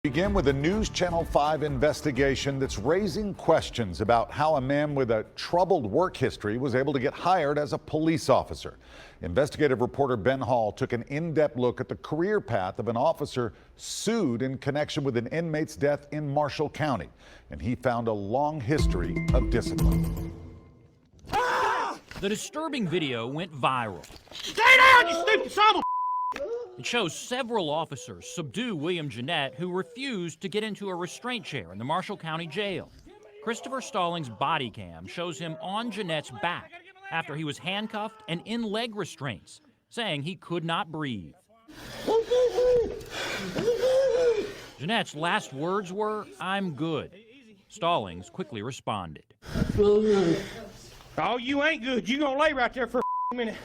Begin with a News Channel 5 investigation that's raising questions about how a man with a troubled work history was able to get hired as a police officer. Investigative reporter Ben Hall took an in-depth look at the career path of an officer sued in connection with an inmate's death in Marshall County, and he found a long history of discipline. The disturbing video went viral. Stay down, you stupid son of a... It shows several officers subdue William Jeanette, who refused to get into a restraint chair in the Marshall County Jail. Christopher Stallings' body cam shows him on Jeanette's back after he was handcuffed and in leg restraints, saying he could not breathe. Jeanette's last words were, "I'm good." Stallings quickly responded. Oh, you ain't good. You gonna lay right there for a minute.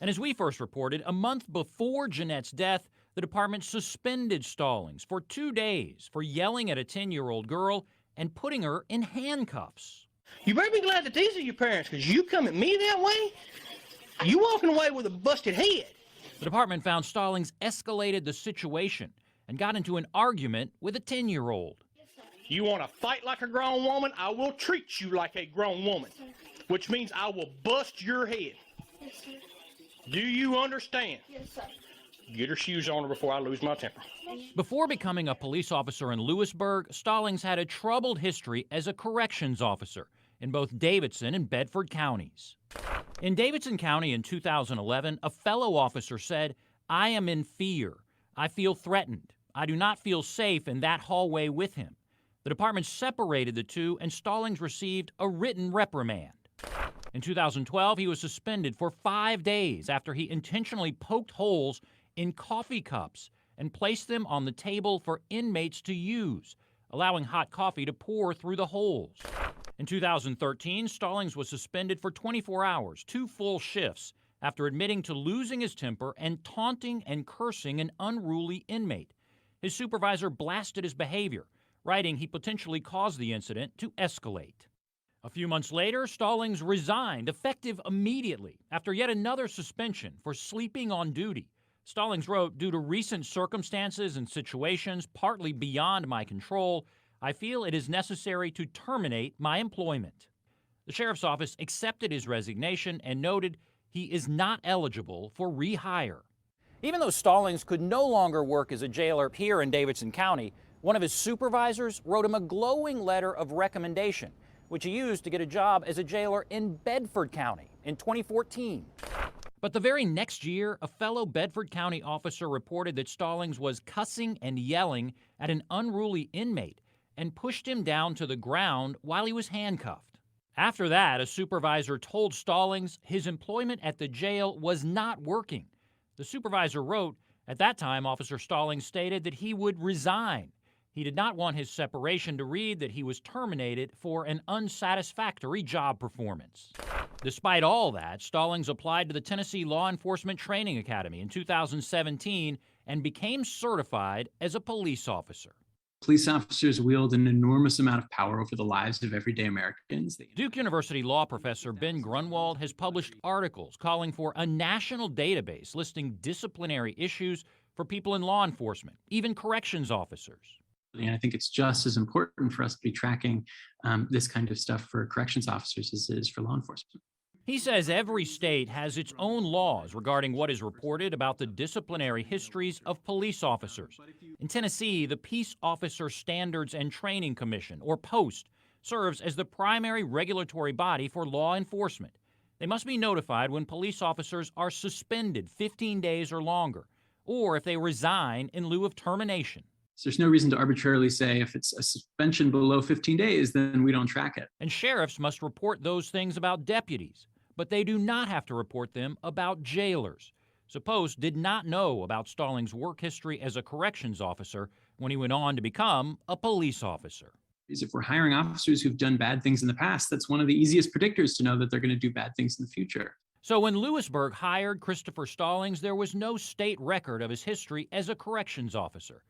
And as we first reported, a month before Jeanette's death, the department suspended Stallings for 2 days for yelling at a 10-year-old girl and putting her in handcuffs. You better be glad that these are your parents, because you come at me that way, you walking away with a busted head. The department found Stallings escalated the situation and got into an argument with a 10-year-old. You want to fight like a grown woman? I will treat you like a grown woman, which means I will bust your head. Yes, sir. Do you understand? Yes, sir. Get her shoes on her before I lose my temper. Before becoming a police officer in Lewisburg, Stallings had a troubled history as a corrections officer in both Davidson and Bedford counties. In Davidson County in 2011, a fellow officer said, "I am in fear. I feel threatened. I do not feel safe in that hallway with him." The department separated the two, and Stallings received a written reprimand. In 2012, he was suspended for 5 days after he intentionally poked holes in coffee cups and placed them on the table for inmates to use, allowing hot coffee to pour through the holes. In 2013, Stallings was suspended for 24 hours, 2 full shifts, after admitting to losing his temper and taunting and cursing an unruly inmate. His supervisor blasted his behavior, writing he potentially caused the incident to escalate. A few months later, Stallings resigned, effective immediately, after yet another suspension for sleeping on duty. Stallings wrote, "Due to recent circumstances and situations partly beyond my control, I feel it is necessary to terminate my employment." The sheriff's office accepted his resignation and noted he is not eligible for rehire. Even though Stallings could no longer work as a jailer here in Davidson County, one of his supervisors wrote him a glowing letter of recommendation, which he used to get a job as a jailer in Bedford County in 2014. But the very next year, a fellow Bedford County officer reported that Stallings was cussing and yelling at an unruly inmate and pushed him down to the ground while he was handcuffed. After that, a supervisor told Stallings his employment at the jail was not working. The supervisor wrote, "At that time, Officer Stallings stated that he would resign. He did not want his separation to read that he was terminated for an unsatisfactory job performance." Despite all that, Stallings applied to the Tennessee Law Enforcement Training Academy in 2017 and became certified as a police officer. Police officers wield an enormous amount of power over the lives of everyday Americans. Duke University law professor Ben Grunwald has published articles calling for a national database listing disciplinary issues for people in law enforcement, even corrections officers. And I think it's just as important for us to be tracking this kind of stuff for corrections officers as it is for law enforcement. He says every state has its own laws regarding what is reported about the disciplinary histories of police officers. In Tennessee, the Peace Officer Standards and Training Commission, or POST, serves as the primary regulatory body for law enforcement. They must be notified when police officers are suspended 15 days or longer, or if they resign in lieu of termination. So there's no reason to arbitrarily say if it's a suspension below 15 days, then we don't track it. And sheriffs must report those things about deputies, but they do not have to report them about jailers. So Post did not know about Stallings' work history as a corrections officer when he went on to become a police officer. If we're hiring officers who've done bad things in the past, that's one of the easiest predictors to know that they're going to do bad things in the future. So when Lewisburg hired Christopher Stallings, there was no state record of his history as a corrections officer.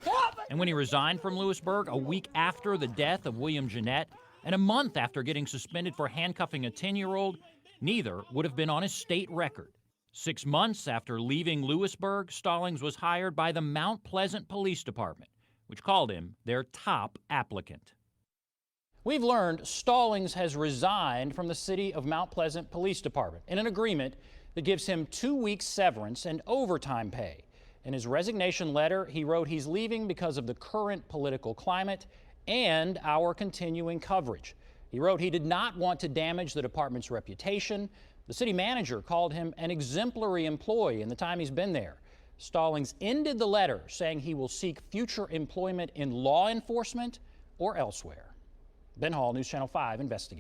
And when he resigned from Lewisburg a week after the death of William Jeanette and a month after getting suspended for handcuffing a 10-year-old, neither would have been on his state record. 6 months after leaving Lewisburg, Stallings was hired by the Mount Pleasant Police Department, which called him their top applicant. We've learned Stallings has resigned from the City of Mount Pleasant Police Department in an agreement that gives him 2 weeks severance and overtime pay. In his resignation letter, he wrote he's leaving because of the current political climate and our continuing coverage. He wrote he did not want to damage the department's reputation. The city manager called him an exemplary employee in the time he's been there. Stallings ended the letter saying he will seek future employment in law enforcement or elsewhere. Ben Hall, News Channel 5 investigates.